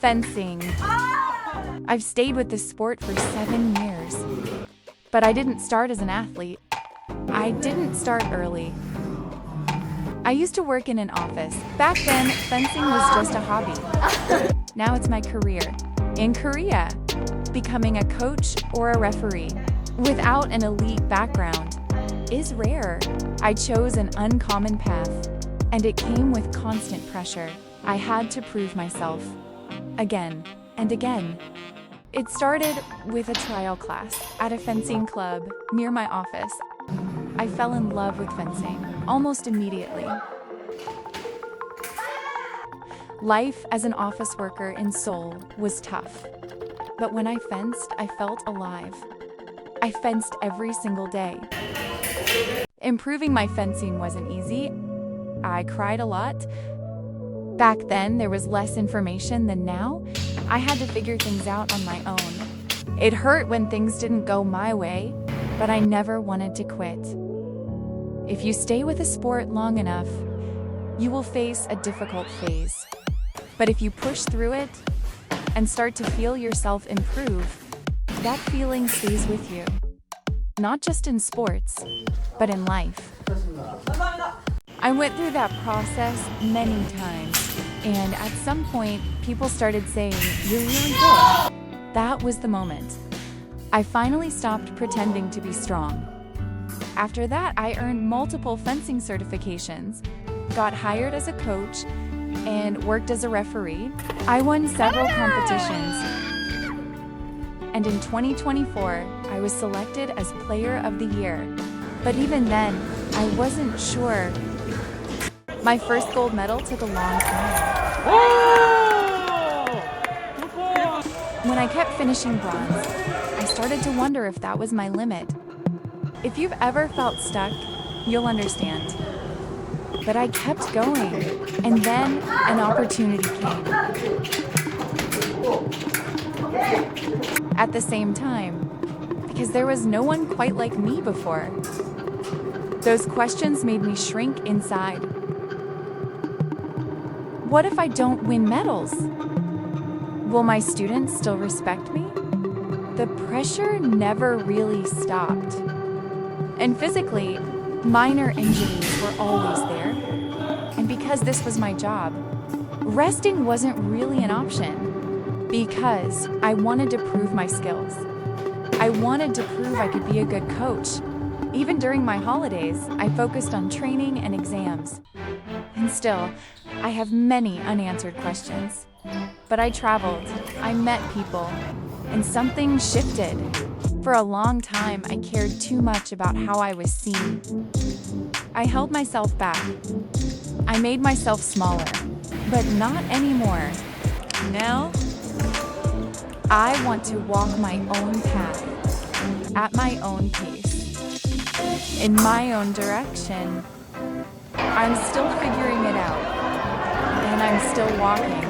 Fencing. I've stayed with this sport for 7 years. But I didn't start as an athlete. I didn't start early. I used to work in an office. Back then, fencing was just a hobby. Now it's my career. In Korea, becoming a coach or a referee without an elite background is rare. I chose an uncommon path, and it came with constant pressure. I had to prove myself again and again. It started with a trial class at a fencing club near my office. I fell in love with fencing almost immediately. Life as an office worker in Seoul was tough, but when I fenced, I felt alive. I fenced every single day. Improving my fencing wasn't easy. I cried a lot. Back then, there was less information than now. I had to figure things out on my own. It hurt when things didn't go my way, but I never wanted to quit. If you stay with a sport long enough, you will face a difficult phase. But if you push through it and start to feel yourself improve, that feeling stays with you. Not just in sports, but in life. I went through that process many times, and at some point, people started saying, "You're really good." That was the moment. I finally stopped pretending to be strong. After that, I earned multiple fencing certifications, got hired as a coach, and worked as a referee. I won several competitions. And in 2024, I was selected as Player of the Year. But even then, I wasn't sure. My first gold medal took a long time. When I kept finishing bronze, I started to wonder if that was my limit. If you've ever felt stuck, you'll understand. But I kept going, and then an opportunity came. At the same time, because there was no one quite like me before. Those questions made me shrink inside. What if I don't win medals? Will my students still respect me? The pressure never really stopped. And physically, minor injuries were always there. And because this was my job, resting wasn't really an option. Because I wanted to prove my skills. I wanted to prove I could be a good coach. Even during my holidays, I focused on training and exams. And still, I have many unanswered questions. But I traveled, I met people, and something shifted. For a long time, I cared too much about how I was seen. I held myself back. I made myself smaller, but not anymore. Now, I want to walk my own path, at my own pace, in my own direction. I'm still figuring it out, and I'm still walking.